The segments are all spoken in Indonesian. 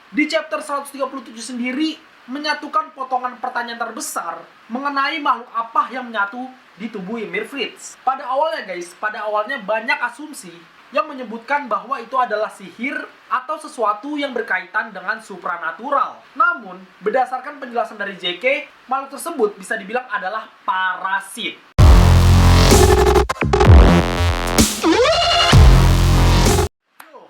Di chapter 137 sendiri menyatukan potongan pertanyaan terbesar mengenai makhluk apa yang menyatu di tubuh Ymir Fritz. Pada awalnya banyak asumsi yang menyebutkan bahwa itu adalah sihir atau sesuatu yang berkaitan dengan supranatural. Namun, berdasarkan penjelasan dari JK, makhluk tersebut bisa dibilang adalah parasit.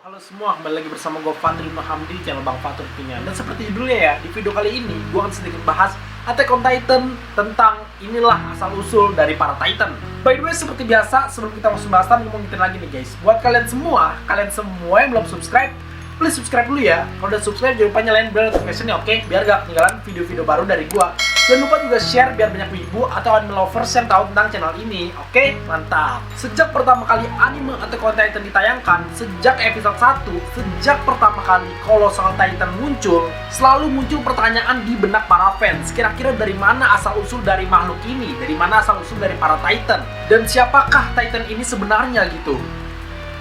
Halo semua, kembali lagi bersama gue Fadri Mahamdi di channel Bang Fatur Punya. Dan seperti judulnya ya, di video kali ini gue akan sedikit bahas Attack on Titan tentang inilah asal-usul dari para Titan. By the way, seperti biasa, sebelum kita masuk bahasan, gue mau ngingetin lagi nih guys. Buat kalian semua yang belum subscribe, please subscribe dulu ya. Kalau udah subscribe, jangan lupa nyalain bell notification-nya, oke? Biar gak ketinggalan video-video baru dari gue. Jangan lupa juga share biar banyak wibu atau anime lovers yang tahu tentang channel ini. Oke, mantap. Sejak pertama kali anime Attack on Titan ditayangkan, sejak episode 1, sejak pertama kali Colossal Titan muncul, selalu muncul pertanyaan di benak para fans. Kira-kira dari mana asal-usul dari makhluk ini? Dari mana asal-usul dari para Titan? Dan siapakah Titan ini sebenarnya gitu?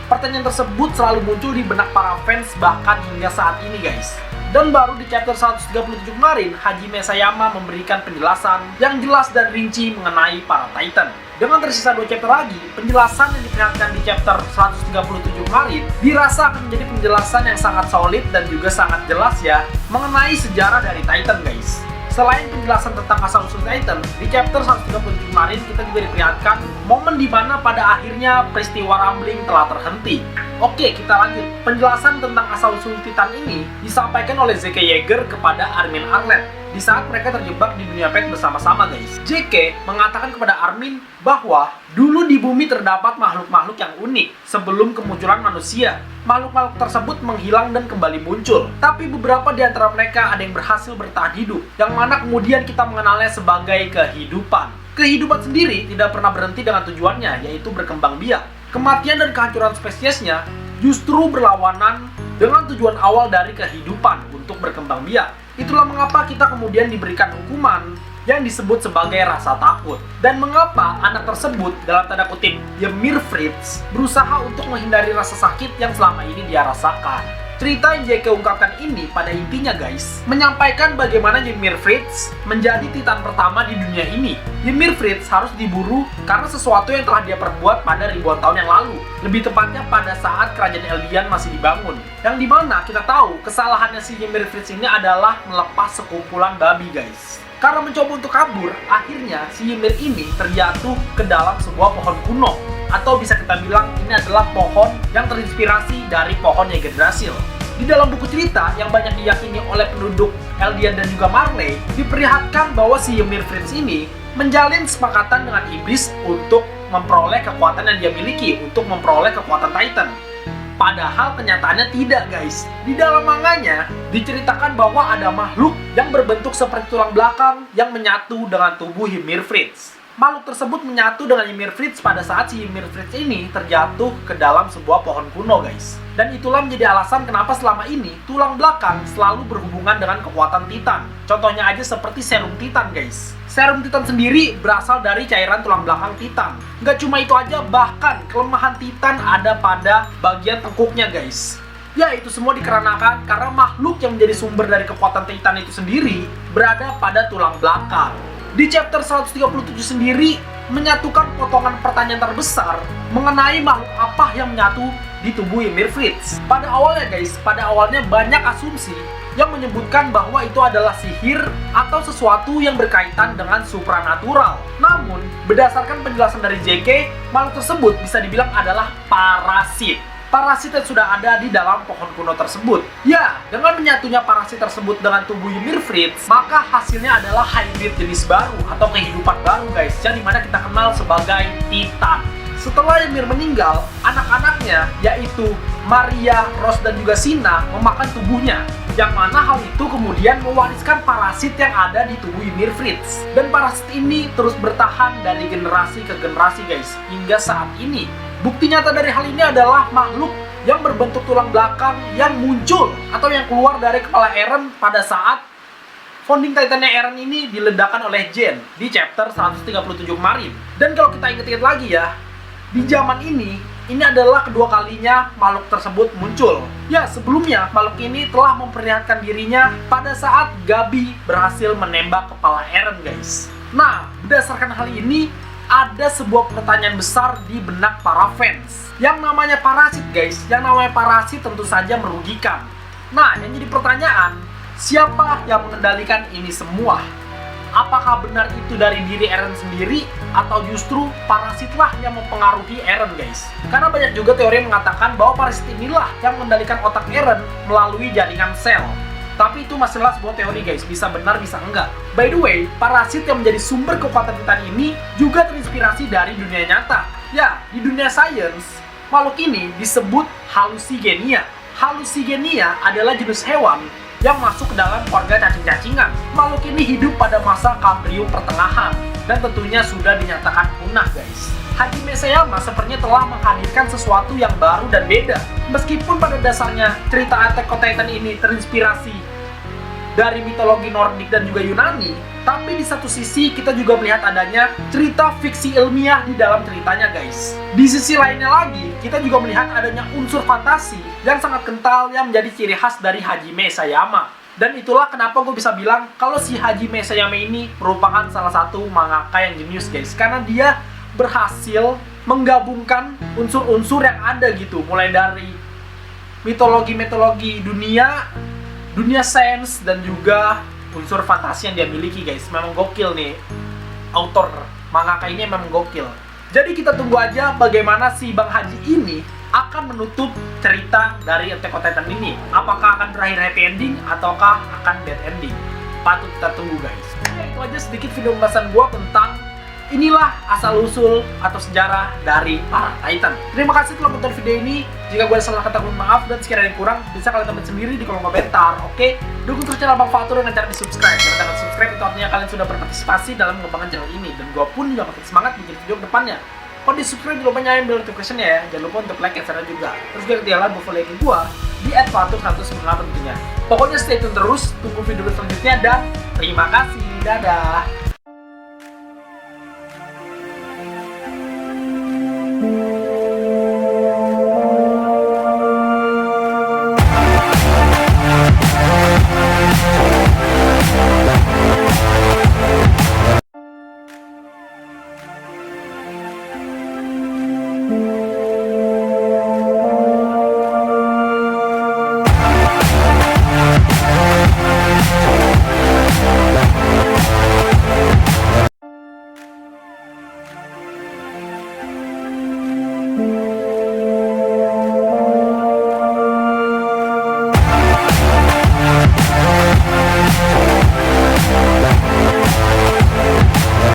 Pertanyaan tersebut selalu muncul di benak para fans bahkan hingga saat ini guys. Dan baru di chapter 137 kemarin, Hajime Sayama memberikan penjelasan yang jelas dan rinci mengenai para Titan. Dengan tersisa 2 chapter lagi, penjelasan yang diperlihatkan di chapter 137 kemarin dirasa akan menjadi penjelasan yang sangat solid dan juga sangat jelas ya mengenai sejarah dari Titan guys. Selain penjelasan tentang asal-usul Titan, di chapter 137 kemarin kita juga diperlihatkan momen di mana pada akhirnya peristiwa Rumbling telah terhenti. Oke, kita lanjut. Penjelasan tentang asal-usul Titan ini disampaikan oleh Zeke Yeager kepada Armin Arlet di saat mereka terjebak di dunia pet bersama-sama guys. Zeke mengatakan kepada Armin bahwa dulu di bumi terdapat makhluk-makhluk yang unik sebelum kemunculan manusia. Makhluk-makhluk tersebut menghilang dan kembali muncul. Tapi beberapa di antara mereka ada yang berhasil bertahan hidup, yang mana kemudian kita mengenalnya sebagai kehidupan. Kehidupan sendiri tidak pernah berhenti dengan tujuannya, yaitu berkembang biak. Kematian dan kehancuran spesiesnya justru berlawanan dengan tujuan awal dari kehidupan untuk berkembang biak. Itulah mengapa kita kemudian diberikan hukuman yang disebut sebagai rasa takut. Dan mengapa anak tersebut, dalam tanda kutip, Ymir Fritz, berusaha untuk menghindari rasa sakit yang selama ini dia rasakan. Cerita yang JK ungkapkan ini pada intinya guys, menyampaikan bagaimana Ymir Fritz menjadi Titan pertama di dunia ini. Ymir Fritz harus diburu karena sesuatu yang telah dia perbuat pada ribuan tahun yang lalu. Lebih tepatnya pada saat kerajaan Eldian masih dibangun. Yang dimana kita tahu kesalahannya si Ymir Fritz ini adalah melepas sekumpulan babi guys. Karena mencoba untuk kabur, akhirnya si Ymir ini terjatuh ke dalam sebuah pohon kuno. Atau bisa kita bilang ini adalah pohon yang terinspirasi dari pohon Yggdrasil. Di dalam buku cerita yang banyak diyakini oleh penduduk Eldian dan juga Marley, diperlihatkan bahwa si Ymir Fritz ini menjalin kesepakatan dengan iblis untuk memperoleh kekuatan yang dia miliki, untuk memperoleh kekuatan Titan. Padahal kenyataannya tidak guys. Di dalam manganya diceritakan bahwa ada makhluk yang berbentuk seperti tulang belakang yang menyatu dengan tubuh Ymir Fritz. Makhluk tersebut menyatu dengan Ymir Fritz pada saat si Ymir Fritz ini terjatuh ke dalam sebuah pohon kuno guys. Dan itulah menjadi alasan kenapa selama ini tulang belakang selalu berhubungan dengan kekuatan Titan. Contohnya aja seperti serum Titan guys. Serum Titan sendiri berasal dari cairan tulang belakang Titan. Nggak cuma itu aja, bahkan kelemahan Titan ada pada bagian tengkuknya guys. Ya, itu semua dikarenakan karena makhluk yang menjadi sumber dari kekuatan Titan itu sendiri berada pada tulang belakang. Di chapter 137 sendiri menyatukan potongan pertanyaan terbesar mengenai makhluk apa yang menyatu di tubuh Ymir Fritz. Pada awalnya banyak asumsi yang menyebutkan bahwa itu adalah sihir atau sesuatu yang berkaitan dengan supranatural. Namun, berdasarkan penjelasan dari JK, makhluk tersebut bisa dibilang adalah parasit. Parasit yang sudah ada di dalam pohon kuno tersebut. Ya, dengan menyatunya parasit tersebut dengan tubuh Ymir Fritz, maka hasilnya adalah hybrid jenis baru atau kehidupan baru guys, yang dimana kita kenal sebagai Titan. Setelah Ymir meninggal, anak-anaknya yaitu Maria, Rose, dan juga Sina memakan tubuhnya, yang mana hal itu kemudian mewariskan parasit yang ada di tubuh Ymir Fritz. Dan parasit ini terus bertahan dari generasi ke generasi guys, hingga saat ini. Bukti nyata dari hal ini adalah makhluk yang berbentuk tulang belakang yang muncul atau yang keluar dari kepala Eren pada saat founding Titannya Eren ini diledakkan oleh Jen di chapter 137 kemarin. Dan kalau kita ingat-ingat lagi ya, di zaman ini ini adalah kedua kalinya makhluk tersebut muncul. Ya, sebelumnya makhluk ini telah memperlihatkan dirinya pada saat Gabi berhasil menembak kepala Eren, guys. Nah, berdasarkan hal ini, ada sebuah pertanyaan besar di benak para fans. Yang namanya parasit, guys. Yang namanya parasit tentu saja merugikan. Nah, yang jadi pertanyaan, siapa yang mengendalikan ini semua? Apakah benar itu dari diri Eren sendiri, atau justru parasitlah yang mempengaruhi Eren, guys? Karena banyak juga teori yang mengatakan bahwa parasit inilah yang mengendalikan otak Eren melalui jaringan sel. Tapi itu masihlah sebuah teori, guys. Bisa benar, bisa enggak. By the way, parasit yang menjadi sumber kekuatan Titan ini juga terinspirasi dari dunia nyata. Ya, di dunia sains, makhluk ini disebut halusigenia. Halusigenia adalah jenis hewan yang masuk ke dalam keluarga cacing-cacingan. Makhluk ini hidup pada masa Kambrium pertengahan dan tentunya sudah dinyatakan punah, guys. Hajime Sayama sepertinya telah menghadirkan sesuatu yang baru dan beda. Meskipun pada dasarnya cerita Attack on Titan ini terinspirasi dari mitologi Nordik dan juga Yunani, tapi di satu sisi kita juga melihat adanya cerita fiksi ilmiah di dalam ceritanya, guys. Di sisi lainnya lagi, kita juga melihat adanya unsur fantasi yang sangat kental yang menjadi ciri khas dari Hajime Sayama. Dan itulah kenapa gue bisa bilang kalau si Hajime Sayama ini merupakan salah satu mangaka yang jenius, guys. Karena dia berhasil menggabungkan unsur-unsur yang ada gitu, mulai dari mitologi dunia sains, dan juga unsur fantasi yang dia miliki, guys. Memang gokil nih, autor mangaka ini memang gokil. Jadi kita tunggu aja bagaimana si Bang Haji ini akan menutup cerita dari Attack on Titan ini. Apakah akan berakhir happy ending ataukah akan bad ending? Patut kita tunggu, guys. Ya, itu aja sedikit video pembahasan gua tentang inilah asal-usul atau sejarah dari para Titan. Terima kasih telah menonton video ini. Jika gue salah kata, mohon maaf, dan sekiranya kurang bisa kalian teman sendiri di kolom komentar. Oke, dukung terus channel Bang Fatur dengan cara di subscribe. Karena dengan subscribe itu artinya kalian sudah berpartisipasi dalam mengembangkan channel ini, dan gue pun juga makin semangat bikin video ke depannya. Kalau di subscribe, jangan lupa nyalain bell notification ya. Jangan lupa untuk like dan share juga. Terus juga ketinggalan buat follow gue di @fatur195 tentunya. Pokoknya stay tune terus, tunggu video selanjutnya, dan terima kasih. Dadah.